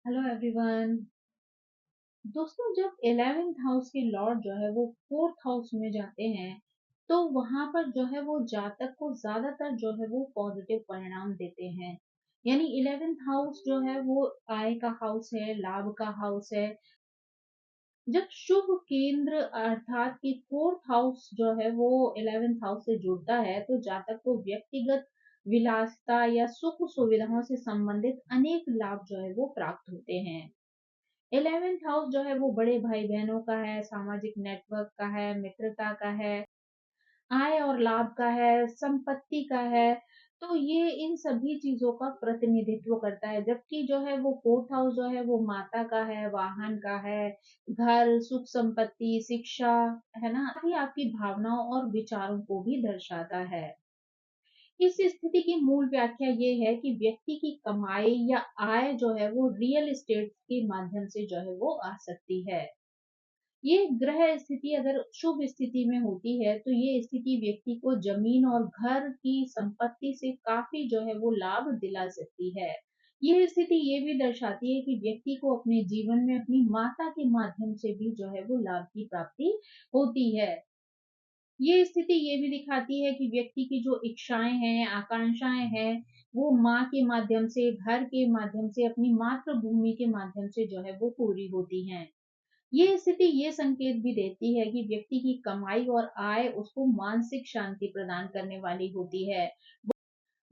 Hello everyone. दोस्तों, जब 11th house के लॉर्ड जो है वो 4th हाउस में जाते हैं तो वहां पर जो है वो जातक को ज्यादातर जो है वो पॉजिटिव परिणाम देते हैं। यानी 11th हाउस जो है वो आय का हाउस है, लाभ का हाउस है। जब शुभ केंद्र अर्थात कि 4th हाउस जो है वो 11th हाउस से जुड़ता है तो जातक को व्यक्तिगत विलासिता या सुख सुविधाओं से संबंधित अनेक लाभ जो है वो प्राप्त होते हैं। 11th हाउस जो है वो बड़े भाई बहनों का है, सामाजिक नेटवर्क का है, मित्रता का है, आय और लाभ का है, संपत्ति का है। तो ये इन सभी चीजों का प्रतिनिधित्व करता है, जबकि जो है वो 4th हाउस जो है वो माता का है, वाहन का है, घर, सुख संपत्ति, शिक्षा, है ना, ये आपकी भावनाओं और विचारों को भी दर्शाता है। इस स्थिति की मूल व्याख्या ये है कि व्यक्ति की कमाई या आय जो है वो रियल एस्टेट के माध्यम से जो है वो आ सकती है। ये ग्रह स्थिति अगर शुभ स्थिति में होती है तो ये स्थिति व्यक्ति को जमीन और घर की संपत्ति से काफी जो है वो लाभ दिला सकती है। ये स्थिति ये भी दर्शाती है कि व्यक्ति को अपने जीवन में अपनी माता के माध्यम से भी जो है वो लाभ की प्राप्ति होती है। ये स्थिति ये भी दिखाती है कि व्यक्ति की जो इच्छाएं हैं, आकांक्षाएं हैं, वो माँ के माध्यम से, घर के माध्यम से, अपनी मातृभूमि के माध्यम से जो है वो पूरी होती हैं। ये स्थिति ये संकेत भी देती है कि व्यक्ति की कमाई और आय उसको मानसिक शांति प्रदान करने वाली होती है।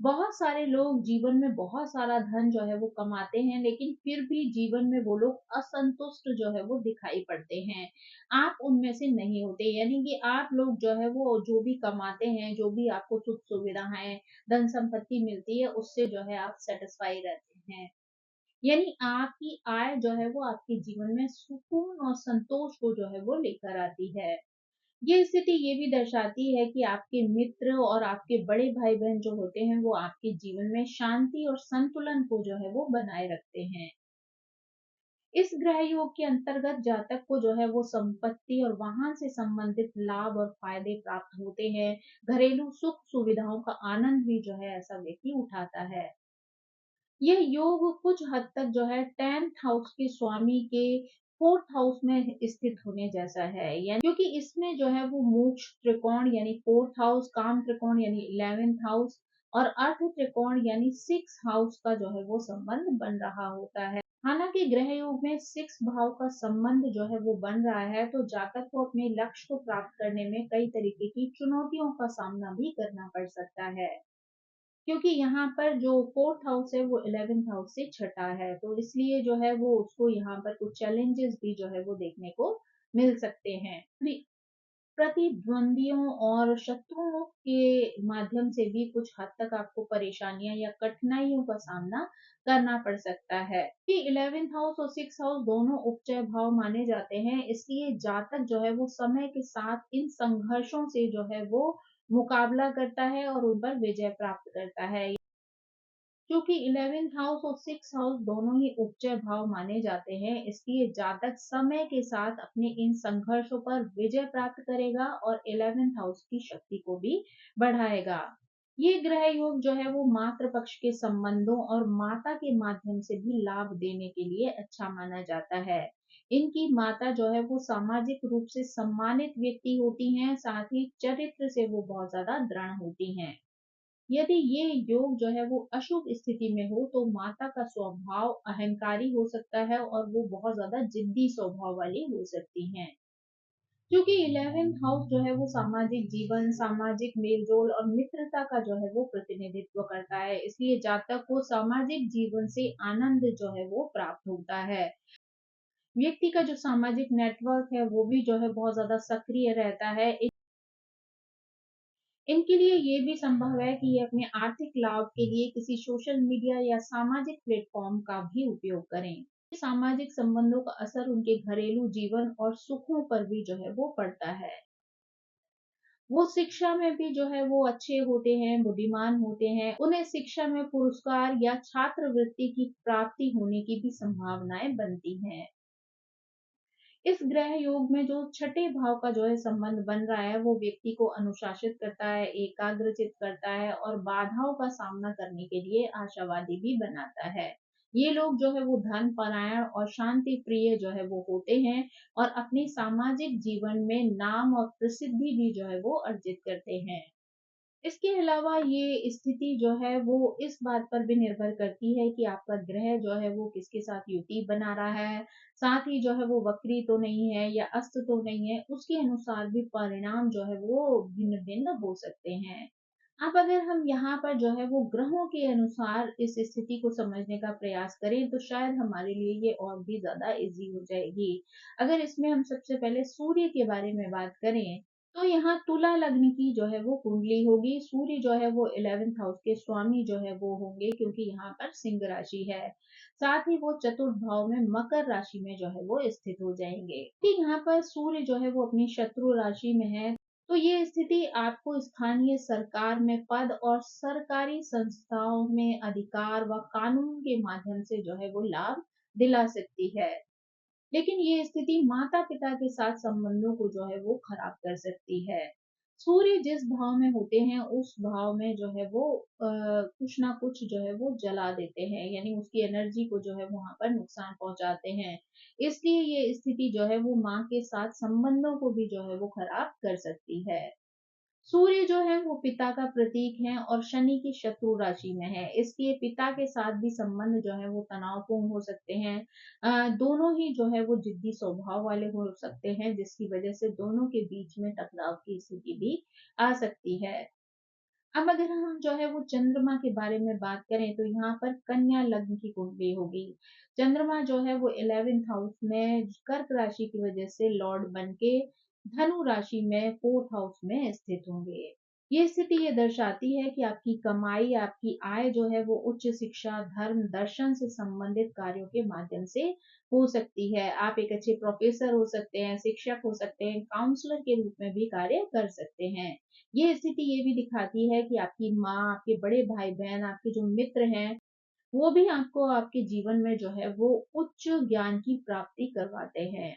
बहुत सारे लोग जीवन में बहुत सारा धन जो है वो कमाते हैं, लेकिन फिर भी जीवन में वो लोग असंतुष्ट जो है वो दिखाई पड़ते हैं। आप उनमें से नहीं होते, यानी कि आप लोग जो है वो जो भी कमाते हैं, जो भी आपको सुख सुविधाएं, धन संपत्ति मिलती है, उससे जो है आप सेटिस्फाई रहते हैं। यानी आपकी आय जो है वो आपके जीवन में सुकून और संतोष को जो है वो लेकर आती है। ये स्थिति ये भी दर्शाती है कि आपके मित्र और आपके बड़े भाई बहन जो होते हैं वो आपके जीवन में शांति और संतुलन को जो है वो बनाए रखते हैं। इस ग्रह योग के अंतर्गत जातक को जो है वो संपत्ति और वाहन से संबंधित लाभ और फायदे प्राप्त होते हैं। घरेलू सुख सुविधाओं का आनंद भी जो है ऐसा व्यक्ति उठाता है। यह योग कुछ हद तक जो है 10th हाउस के स्वामी के 4th हाउस में स्थित होने जैसा है, यानी क्योंकि इसमें जो है वो मोक्ष त्रिकोण यानी 4th हाउस, काम त्रिकोण यानी 11th हाउस और अर्थ त्रिकोण यानी 6 हाउस का जो है वो संबंध बन रहा होता है। हालांकि ग्रह योग में 6 भाव का संबंध जो है वो बन रहा है तो जातक को अपने लक्ष्य को प्राप्त करने में कई तरीके की चुनौतियों का सामना भी करना पड़ सकता है, क्योंकि यहाँ पर जो 4th हाउस है वो 11th हाउस से छठा है, तो इसलिए जो है वो उसको यहाँ पर कुछ चैलेंजेस भी जो है वो देखने को मिल सकते हैं। प्रतिद्वंदियों और शत्रुओं के माध्यम से भी कुछ हद तक आपको परेशानियां या कठिनाइयों का सामना करना पड़ सकता है। कि 11th हाउस और 6th हाउस दोनों उपचय भाव माने जाते हैं, इसलिए जातक जो है वो समय के साथ इन संघर्षों से जो है वो मुकाबला करता है और उन पर विजय प्राप्त करता है। क्योंकि 11th हाउस और 6th हाउस दोनों ही उपचय भाव माने जाते हैं, इसलिए जातक समय के साथ अपने इन संघर्षों पर विजय प्राप्त करेगा और 11th हाउस की शक्ति को भी बढ़ाएगा। ये ग्रह योग जो है वो मातृ पक्ष के संबंधों और माता के माध्यम से भी लाभ देने के लिए अच्छा माना जाता है। इनकी माता जो है वो सामाजिक रूप से सम्मानित व्यक्ति होती हैं, साथ ही चरित्र से वो बहुत ज्यादा दृढ़ होती हैं। यदि ये योग जो है वो अशुभ स्थिति में हो तो माता का स्वभाव अहंकारी हो सकता है और वो बहुत ज्यादा जिद्दी स्वभाव वाली हो सकती हैं। क्योंकि 11th हाउस जो है वो सामाजिक जीवन, सामाजिक मेलजोल और मित्रता का जो है वो प्रतिनिधित्व करता है, इसलिए जातक को सामाजिक जीवन से आनंद जो है वो प्राप्त होता है। व्यक्ति का जो सामाजिक नेटवर्क है वो भी जो है बहुत ज्यादा सक्रिय रहता है। इनके लिए ये भी संभव है कि ये अपने आर्थिक लाभ के लिए किसी सोशल मीडिया या सामाजिक प्लेटफॉर्म का भी उपयोग करें। सामाजिक संबंधों का असर उनके घरेलू जीवन और सुखों पर भी जो है वो पड़ता है। वो शिक्षा में भी जो है वो अच्छे होते हैं, बुद्धिमान होते हैं, उन्हें शिक्षा में पुरस्कार या छात्रवृत्ति की प्राप्ति होने की भी संभावनाएं बनती हैं। इस ग्रह योग में जो छठे भाव का जो है संबंध बन रहा है वो व्यक्ति को अनुशासित करता है, एकाग्रचित करता है और बाधाओं का सामना करने के लिए आशावादी भी बनाता है। ये लोग जो है वो धन परायण और शांति प्रिय जो है वो होते हैं और अपनी सामाजिक जीवन में नाम और प्रसिद्धि भी जो है वो अर्जित करते हैं। इसके अलावा ये स्थिति जो है वो इस बात पर भी निर्भर करती है कि आपका ग्रह जो है वो किसके साथ युति बना रहा है, साथ ही जो है वो वक्री तो नहीं है या अस्त तो नहीं है, उसके अनुसार भी परिणाम जो है वो भिन्न-भिन्न हो सकते हैं। अब अगर हम यहाँ पर जो है वो ग्रहों के अनुसार इस स्थिति को समझने का प्रयास करें तो शायद हमारे लिए ये और भी ज़्यादा ईज़ी हो जाएगी। अगर इसमें हम सबसे पहले सूर्य के बारे में बात करें, तो यहाँ तुला लग्न की जो है वो कुंडली होगी। सूर्य जो है वो 11th हाउस के स्वामी जो है वो होंगे क्योंकि यहाँ पर सिंह राशि है। साथ ही वो चतुर्थ भाव में मकर राशि में जो है वो स्थित हो जाएंगे। कि यहाँ पर सूर्य जो है वो अपनी शत्रु राशि में है, तो ये स्थिति आपको स्थानीय सरकार में पद और सरकारी संस्थाओं में अधिकार व कानून के माध्यम से जो है वो लाभ दिला सकती है। लेकिन ये स्थिति माता-पिता के साथ संबंधों को जो है वो खराब कर सकती है। सूर्य जिस भाव में होते हैं उस भाव में जो है वो कुछ ना कुछ जो है वो जला देते हैं, यानी उसकी एनर्जी को जो है वहाँ पर नुकसान पहुँचाते हैं। इसलिए ये स्थिति जो है वो माँ के साथ संबंधों को भी जो है वो खराब कर सकती है। सूर्य जो है वो पिता का प्रतीक है और शनि की शत्रु राशि में है। इसलिए पिता के साथ भी संबंध जो है वो तनावपूर्ण हो सकते हैं। दोनों ही जो है वो जिद्दी स्वभाव वाले हो सकते हैं जिसकी वजह से दोनों के बीच में टकराव की स्थिति भी आ सकती है। अब अगर हम जो है वो चंद्रमा के बारे में बात करें तो यहाँ पर कन्या लग्न की कुंडली होगी। चंद्रमा जो है वो 11th हाउस में कर्क राशि की वजह से लॉर्ड बन के धनु राशि में 4th हाउस में स्थित होंगे। ये स्थिति ये दर्शाती है कि आपकी कमाई, आपकी आय जो है वो उच्च शिक्षा, धर्म, दर्शन से संबंधित कार्यों के माध्यम से हो सकती है। आप एक अच्छे प्रोफेसर हो सकते हैं, शिक्षक हो सकते हैं, काउंसलर के रूप में भी कार्य कर सकते हैं। ये स्थिति ये भी दिखाती है कि आपकी माँ, आपके बड़े भाई-बहन, आपके जो मित्र हैं, वो भी आपको आपके जीवन में जो है वो उच्च ज्ञान की प्राप्ति करवाते हैं।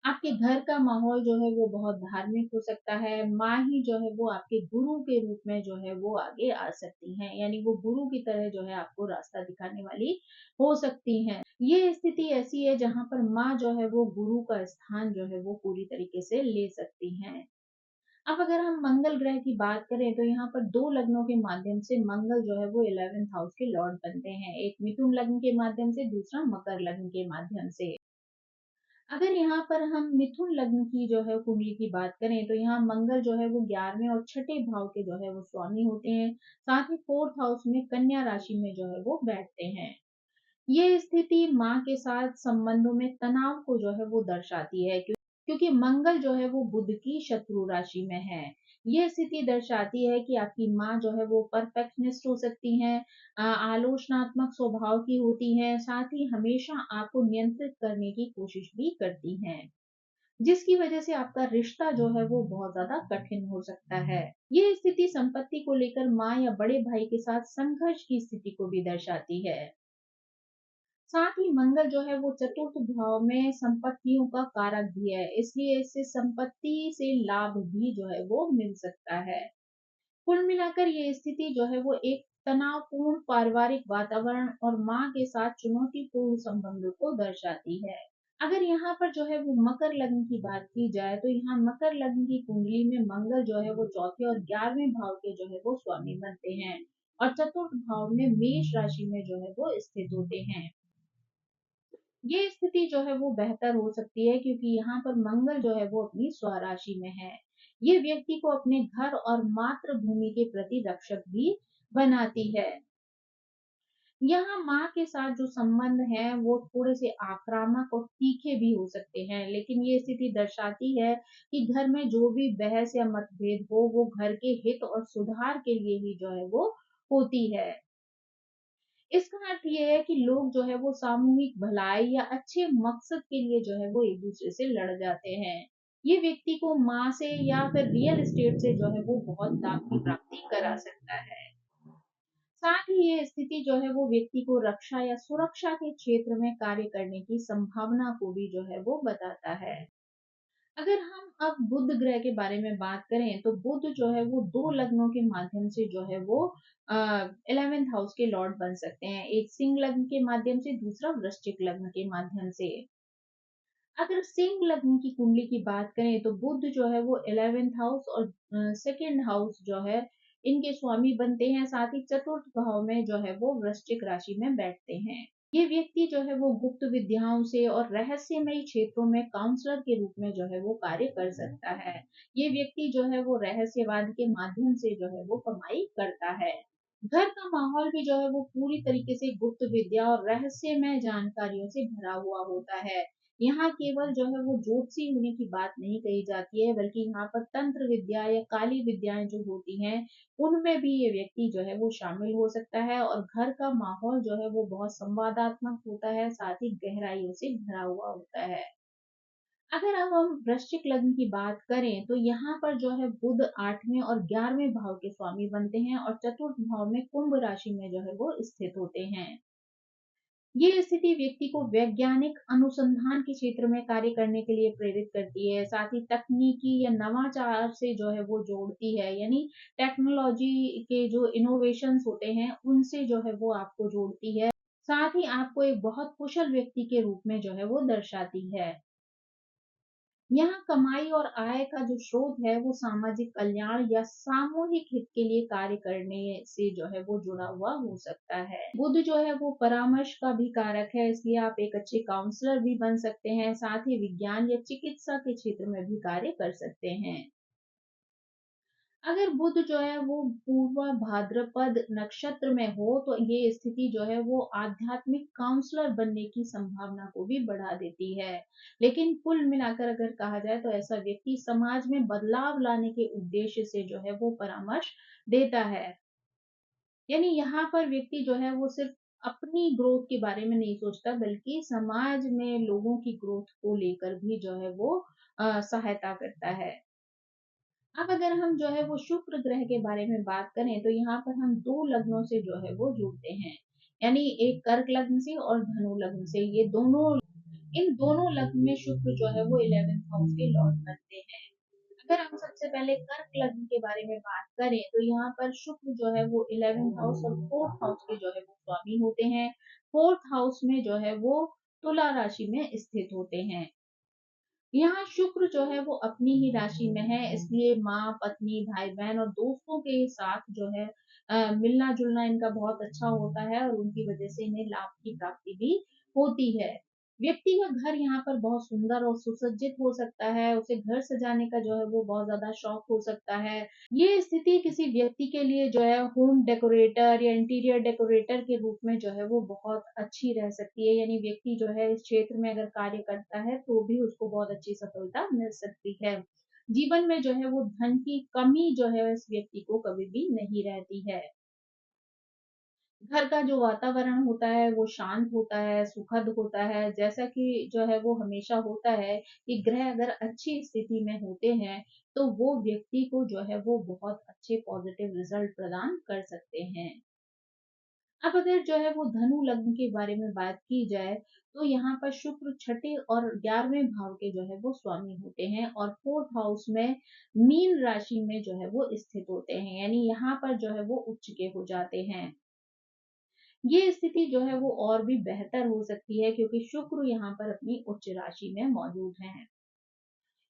आपके घर का माहौल जो है वो बहुत धार्मिक हो सकता है। माँ ही जो है वो आपके गुरु के रूप में जो है वो आगे आ सकती हैं, यानी वो गुरु की तरह जो है आपको रास्ता दिखाने वाली हो सकती हैं। ये स्थिति ऐसी है जहाँ पर माँ जो है वो गुरु का स्थान जो है वो पूरी तरीके से ले सकती हैं। अब अगर हम मंगल ग्रह की बात करें तो यहाँ पर 2 लग्नों के माध्यम से मंगल जो है वो 11th हाउस के लॉर्ड बनते हैं। एक मिथुन लग्न के माध्यम से, दूसरा मकर लग्न के माध्यम से। अगर यहाँ पर हम मिथुन लग्न की जो है कुंडली की बात करें तो यहाँ मंगल जो है वो 11वें और छठे भाव के जो है वो स्वामी होते हैं। साथ ही 4th हाउस में कन्या राशि में जो है वो बैठते हैं। ये स्थिति माँ के साथ संबंधों में तनाव को जो है वो दर्शाती है क्योंकि मंगल जो है वो बुध की शत्रु राशि में है। ये स्थिति दर्शाती है कि आपकी माँ जो है वो परफेक्शनिस्ट हो सकती हैं, आलोचनात्मक स्वभाव की होती हैं, साथ ही हमेशा आपको नियंत्रित करने की कोशिश भी करती हैं, जिसकी वजह से आपका रिश्ता जो है वो बहुत ज्यादा कठिन हो सकता है। ये स्थिति संपत्ति को लेकर माँ या बड़े भाई के साथ संघर्ष की स्थिति को भी दर्शाती है। साथ ही मंगल जो है वो चतुर्थ भाव में संपत्तियों का कारक भी है, इसलिए इससे संपत्ति से लाभ भी जो है वो मिल सकता है। कुल मिलाकर ये स्थिति जो है वो एक तनावपूर्ण पारिवारिक वातावरण और माँ के साथ चुनौतीपूर्ण संबंधों को दर्शाती है। अगर यहाँ पर जो है वो मकर लग्न की बात की जाए तो यहाँ मकर लग्न की कुंडली में मंगल जो है वो चौथे और 11वें भाव के जो है वो स्वामी बनते हैं और चतुर्थ भाव में मेष राशि में जो है वो स्थित होते हैं। ये स्थिति जो है वो बेहतर हो सकती है क्योंकि यहाँ पर मंगल जो है वो अपनी स्वराशि में है। ये व्यक्ति को अपने घर और मातृभूमि के प्रति रक्षक भी बनाती है। यहाँ माँ के साथ जो संबंध है वो थोड़े से आक्रामक और तीखे भी हो सकते हैं, लेकिन ये स्थिति दर्शाती है कि घर में जो भी बहस या मतभेद हो वो घर के हित और सुधार के लिए ही जो है वो होती है। इसका अर्थ ये है कि लोग जो है वो सामूहिक भलाई या अच्छे मकसद के लिए जो है वो एक दूसरे से लड़ जाते हैं। ये व्यक्ति को माँ से या फिर रियल एस्टेट से जो है वो बहुत लाभ की प्राप्ति करा सकता है। साथ ही ये स्थिति जो है वो व्यक्ति को रक्षा या सुरक्षा के क्षेत्र में कार्य करने की संभावना को भी जो है वो बताता है। अगर हम अब बुध ग्रह के बारे में बात करें तो बुध जो है वो 2 लग्नों के माध्यम से जो है वो 11th हाउस के लॉर्ड बन सकते हैं। एक सिंह लग्न के माध्यम से, दूसरा वृश्चिक लग्न के माध्यम से। अगर सिंह लग्न की कुंडली की बात करें तो बुध जो है वो 11th हाउस और सेकंड हाउस जो है इनके स्वामी बनते हैं। साथ ही चतुर्थ भाव में जो है वो वृश्चिक राशि में बैठते हैं। ये व्यक्ति जो है वो गुप्त विद्याओं से और रहस्यमयी क्षेत्रों में काउंसलर के रूप में जो है वो कार्य कर सकता है। ये व्यक्ति जो है वो रहस्यवाद के माध्यम से जो है वो कमाई करता है। घर का माहौल भी जो है वो पूरी तरीके से गुप्त विद्या और रहस्यमय जानकारियों से भरा हुआ होता है। यहाँ केवल जो है वो ज्योतिषी होने की बात नहीं कही जाती है, बल्कि यहाँ पर तंत्र विद्या या काली विद्याएं जो होती हैं, उनमें भी ये व्यक्ति जो है वो शामिल हो सकता है। और घर का माहौल जो है वो बहुत संवादात्मक होता है, साथ ही गहराइयों से भरा हुआ होता है। अगर अब हम वृश्चिक लग्न की बात करें तो यहाँ पर जो है बुध 8वें और 11वें भाव के स्वामी बनते हैं और चतुर्थ भाव में कुंभ राशि में जो है वो स्थित होते हैं। ये स्थिति व्यक्ति को वैज्ञानिक अनुसंधान के क्षेत्र में कार्य करने के लिए प्रेरित करती है। साथ ही तकनीकी या नवाचार से जो है वो जोड़ती है, यानी टेक्नोलॉजी के जो इनोवेशंस होते हैं उनसे जो है वो आपको जोड़ती है। साथ ही आपको एक बहुत कुशल व्यक्ति के रूप में जो है वो दर्शाती है। यहाँ कमाई और आय का जो स्रोत है वो सामाजिक कल्याण या सामूहिक हित के लिए कार्य करने से जो है वो जुड़ा हुआ हो सकता है। बुध जो है वो परामर्श का भी कारक है, इसलिए आप एक अच्छे काउंसलर भी बन सकते हैं। साथ ही विज्ञान या चिकित्सा के क्षेत्र में भी कार्य कर सकते हैं। अगर बुध जो है वो पूर्वा भाद्रपद नक्षत्र में हो तो ये स्थिति जो है वो आध्यात्मिक काउंसलर बनने की संभावना को भी बढ़ा देती है। लेकिन कुल मिलाकर अगर कहा जाए तो ऐसा व्यक्ति समाज में बदलाव लाने के उद्देश्य से जो है वो परामर्श देता है। यानी यहाँ पर व्यक्ति जो है वो सिर्फ अपनी ग्रोथ के बारे में नहीं सोचता, बल्कि समाज में लोगों की ग्रोथ को लेकर भी जो है वो सहायता करता है। अब अगर हम जो है वो शुक्र ग्रह के बारे में बात करें तो यहाँ पर हम 2 लग्नों से जो है वो जुड़ते हैं। यानी एक कर्क लग्न से और धनु लग्न से। ये दोनों इन दोनों लग्न में शुक्र जो है वो 11th हाउस के लॉर्ड बनते हैं। अगर हम सबसे पहले कर्क लग्न के बारे में बात करें तो यहाँ पर शुक्र जो है वो 11th हाउस और 4th हाउस के जो है वो स्वामी होते हैं। 4th हाउस में जो है वो तुला राशि में स्थित होते हैं। यहाँ शुक्र जो है वो अपनी ही राशि में है, इसलिए माँ, पत्नी, भाई-बहन और दोस्तों के साथ जो है मिलना-जुलना इनका बहुत अच्छा होता है और उनकी वजह से इन्हें लाभ की प्राप्ति भी होती है। व्यक्ति का घर यहाँ पर बहुत सुंदर और सुसज्जित हो सकता है, उसे घर सजाने का जो है वो बहुत ज़्यादा शौक हो सकता है। ये स्थिति किसी व्यक्ति के लिए जो है होम डेकोरेटर या इंटीरियर डेकोरेटर के रूप में जो है वो बहुत अच्छी रह सकती है। यानी व्यक्ति जो है इस क्षेत्र में अगर कार्य करता है तो भी उसको बहुत अच्छी सफलता मिल सकती है। जीवन में जो है वो धन की कमी जो है इस व्यक्ति को कभी भी नहीं रहती है। घर का जो वातावरण होता है वो शांत होता है, सुखद होता है। जैसा कि जो है वो हमेशा होता है कि ग्रह अगर अच्छी स्थिति में होते हैं तो वो व्यक्ति को जो है वो बहुत अच्छे पॉजिटिव रिजल्ट प्रदान कर सकते हैं। अब अगर जो है वो धनु लग्न के बारे में बात की जाए तो यहाँ पर शुक्र छठे और 11वें भाव के जो है वो स्वामी होते हैं और 4th हाउस में मीन राशि में जो है वो स्थित होते हैं। यानी यहाँ पर जो है वो उच्च के हो जाते हैं। ये स्थिति जो है वो और भी बेहतर हो सकती है क्योंकि शुक्र यहाँ पर अपनी उच्च राशि में मौजूद हैं।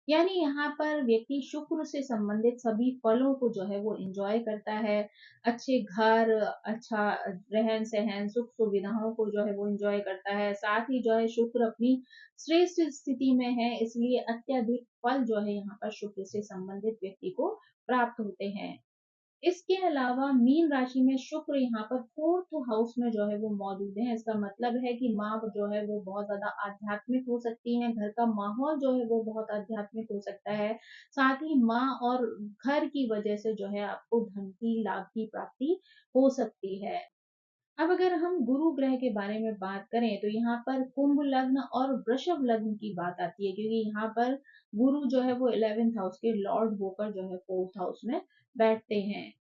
यानी यहाँ पर व्यक्ति शुक्र से संबंधित सभी फलों को जो है वो एंजॉय करता है। अच्छे घर, अच्छा रहन-सहन, सुख-सुविधाओं को जो है वो एंजॉय करता है। साथ ही जो है शुक्र अपनी श्रेष्ठ स्थिति में है, इसलिए अत्यधिक फल जो है यहाँ पर शुक्र से संबंधित व्यक्ति को प्राप्त होते हैं। इसके अलावा मीन राशि में शुक्र यहाँ पर 4th हाउस में जो है वो मौजूद है। इसका मतलब है कि माँ जो है वो बहुत ज़्यादा आध्यात्मिक हो सकती हैं, घर का माहौल जो है वो बहुत आध्यात्मिक हो सकता है। साथ ही माँ और घर की वजह से जो है आपको धन की लाभ की प्राप्ति हो सकती है। अब अगर हम गुरु ग्रह के बारे में बात करें तो यहाँ पर कुंभ लग्न और वृषभ लग्न की बात आती है, क्योंकि यहाँ पर गुरु जो है वो 11th हाउस के लॉर्ड होकर जो है 4th हाउस में बैठते हैं।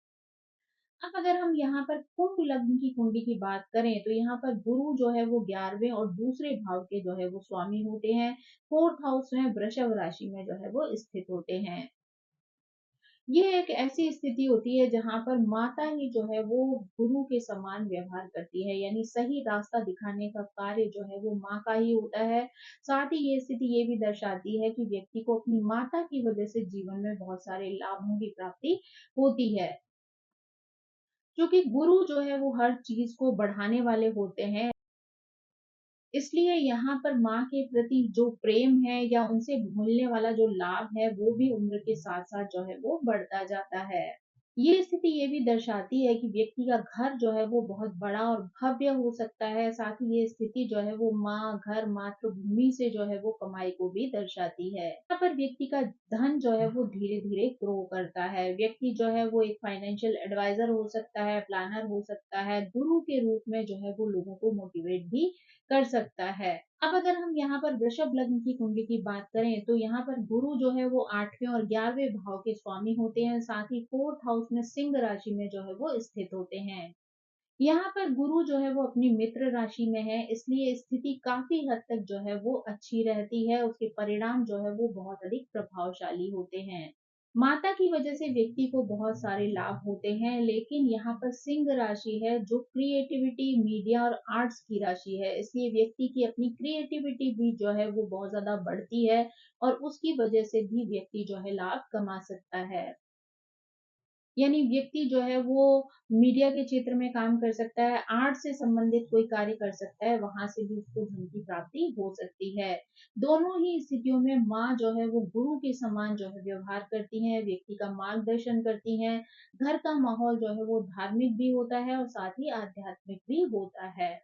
अब अगर हम यहाँ पर कुंभ लग्न की कुंडली की बात करें तो यहाँ पर गुरु जो है वो 11वें और दूसरे भाव के जो है वो स्वामी होते हैं। फोर्थ हाउस में वृषभ राशि में जो है वो स्थित होते हैं। ये एक ऐसी स्थिति होती है जहाँ पर माता ही जो है वो गुरु के समान व्यवहार करती है, यानी सही रास्ता दिखाने का कार्य जो है वो माँ का ही होता है। साथ ही ये स्थिति ये भी दर्शाती है कि व्यक्ति को अपनी माता की वजह से जीवन में बहुत सारे लाभों की प्राप्ति होती है, क्योंकि गुरु जो है वो हर चीज को बढ़ाने वाले होते हैं। इसलिए यहाँ पर माँ के प्रति जो प्रेम है या उनसे मिलने वाला जो लाभ है वो भी उम्र के साथ साथ जो है वो बढ़ता जाता है। ये स्थिति ये भी दर्शाती है कि व्यक्ति का घर जो है वो बहुत बड़ा और भव्य हो सकता है। साथ ही ये स्थिति जो है वो माँ, घर, मातृभूमि से जो है वो कमाई को भी दर्शाती है। यहाँ पर व्यक्ति का धन जो है वो धीरे धीरे ग्रो करता है। व्यक्ति जो है वो एक फाइनेंशियल एडवाइजर हो सकता है, प्लानर हो सकता है, गुरु के रूप में जो है वो लोगों को मोटिवेट भी कर सकता है। अब अगर हम यहाँ पर वृषभ लग्न की कुंडली की बात करें तो यहाँ पर गुरु जो है वो 8वें और 11वें भाव के स्वामी होते हैं। साथ ही फोर्थ हाउस में सिंह राशि में जो है वो स्थित होते हैं। यहाँ पर गुरु जो है वो अपनी मित्र राशि में है, इसलिए स्थिति काफी हद तक जो है वो अच्छी रहती है। उसके परिणाम जो है वो बहुत अधिक प्रभावशाली होते हैं। माता की वजह से व्यक्ति को बहुत सारे लाभ होते हैं, लेकिन यहाँ पर सिंह राशि है जो क्रिएटिविटी, मीडिया और आर्ट्स की राशि है, इसलिए व्यक्ति की अपनी क्रिएटिविटी भी जो है वो बहुत ज्यादा बढ़ती है और उसकी वजह से भी व्यक्ति जो है लाभ कमा सकता है। यानी व्यक्ति जो है वो मीडिया के क्षेत्र में काम कर सकता है, आर्ट से संबंधित कोई कार्य कर सकता है, वहां से भी उसको धन की प्राप्ति हो सकती है। दोनों ही स्थितियों में माँ जो है वो गुरु के समान जो है व्यवहार करती है, व्यक्ति का मार्गदर्शन करती है। घर का माहौल जो है वो धार्मिक भी होता है और साथ ही आध्यात्मिक भी होता है।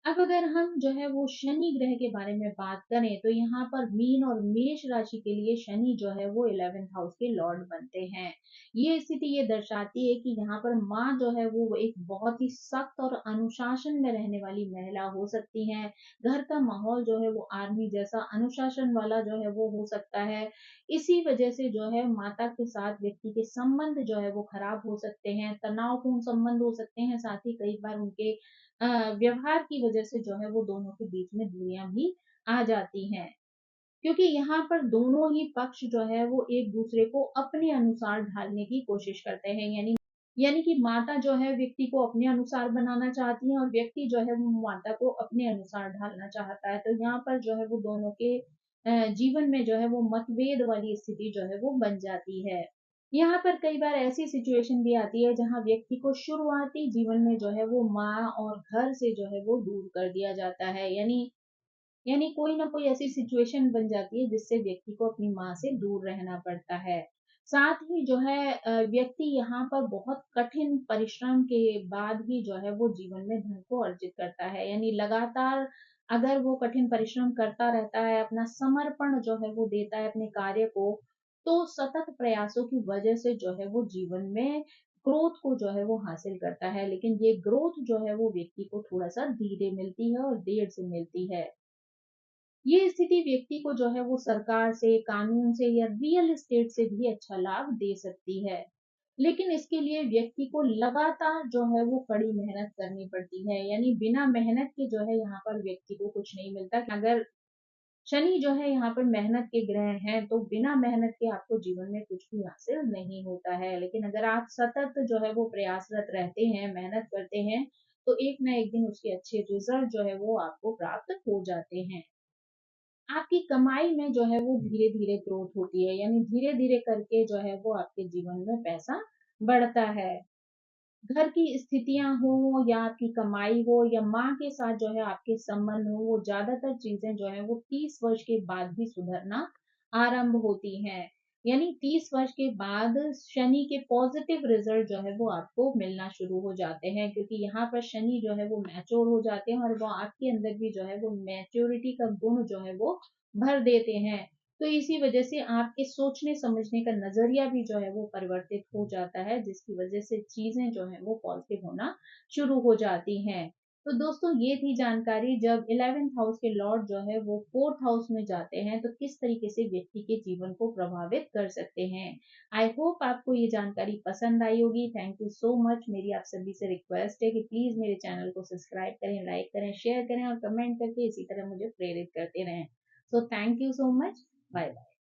अब अगर हम जो है वो शनि ग्रह के बारे में बात करें तो यहाँ पर मीन और मेष राशि के लिए शनि जो है वो 11th हाउस के लॉर्ड बनते हैं। ये स्थिति ये दर्शाती है कि यहाँ पर माँ जो है वो एक बहुत ही सख्त और अनुशासन में रहने वाली महिला हो सकती हैं। घर का माहौल जो है वो आर्मी जैसा अनुशासन वाला जो है वो हो सकता है। इसी वजह से जो है माता के साथ व्यक्ति के संबंध जो है वो खराब हो सकते हैं, तनावपूर्ण संबंध हो सकते हैं। साथ ही कई बार उनके व्यवहार की वजह से जो है वो दोनों के बीच में दूरियां भी आ जाती हैं, क्योंकि यहाँ पर दोनों ही पक्ष जो है वो एक दूसरे को अपने अनुसार ढालने की कोशिश करते हैं। यानी कि माता जो है व्यक्ति को अपने अनुसार बनाना चाहती है और व्यक्ति जो है वो माता को अपने अनुसार ढालना चाहता है। तो यहाँ पर जो है वो दोनों के जीवन में जो है वो मतभेद वाली स्थिति जो है वो बन जाती है। यहाँ पर कई बार ऐसी सिचुएशन भी आती है जहाँ व्यक्ति को शुरुआती जीवन में जो है वो माँ और घर से जो है वो दूर कर दिया जाता है। यानी कोई ना कोई ऐसी सिचुएशन बन जाती है जिससे व्यक्ति को अपनी माँ से दूर रहना पड़ता है। साथ ही जो है व्यक्ति यहाँ पर बहुत कठिन परिश्रम के बाद ही जो है वो जीवन में धन को अर्जित करता है। यानी लगातार अगर वो कठिन परिश्रम करता रहता है, अपना समर्पण जो है वो देता है अपने कार्य को, तो सतत प्रयासों की वजह से जो है वो जीवन में ग्रोथ को जो है वो हासिल करता है। लेकिन ये ग्रोथ जो है वो व्यक्ति को थोड़ा सा धीरे मिलती है और देर से मिलती है। ये स्थिति व्यक्ति को जो है वो सरकार से, कानून से या रियल एस्टेट से भी अच्छा लाभ दे सकती है। लेकिन इसके लिए व्यक्ति को लगातार जो है वो कड़ी मेहनत करनी पड़ती है। यानी बिना मेहनत के जो है यहाँ पर व्यक्ति को कुछ नहीं मिलता। अगर शनि जो है यहाँ पर मेहनत के ग्रह हैं तो बिना मेहनत के आपको जीवन में कुछ भी हासिल नहीं होता है। लेकिन अगर आप सतत जो है वो प्रयासरत रहते हैं, मेहनत करते हैं, तो एक ना एक दिन उसके अच्छे रिजल्ट जो है वो आपको प्राप्त हो जाते हैं। आपकी कमाई में जो है वो धीरे धीरे ग्रोथ होती है, यानी धीरे धीरे करके जो है वो आपके जीवन में पैसा बढ़ता है। घर की स्थितियां हो या आपकी कमाई हो या माँ के साथ जो है आपके संबंध हो, वो ज्यादातर चीजें जो है वो 30 वर्ष के बाद भी सुधरना आरंभ होती हैं। यानी 30 वर्ष के बाद शनि के पॉजिटिव रिजल्ट जो है वो आपको मिलना शुरू हो जाते हैं, क्योंकि यहाँ पर शनि जो है वो मैच्योर हो जाते हैं और वो आपके अंदर भी जो है वो मैच्योरिटी का गुण जो है वो भर देते हैं। तो इसी वजह से आपके सोचने समझने का नजरिया भी जो है वो परिवर्तित हो जाता है, जिसकी वजह से चीजें जो है वो पॉजिटिव होना शुरू हो जाती हैं। तो दोस्तों ये थी जानकारी, जब 11th हाउस के लॉर्ड जो है वो 4th हाउस में जाते हैं तो किस तरीके से व्यक्ति के जीवन को प्रभावित कर सकते हैं। आई होप आपको ये जानकारी पसंद आई होगी। Thank you so much. मेरी आप सभी से रिक्वेस्ट है कि प्लीज मेरे चैनल को सब्सक्राइब करें, लाइक करें, शेयर करें और कमेंट करके इसी तरह मुझे प्रेरित करते रहें। So thank you so much. Bye bye.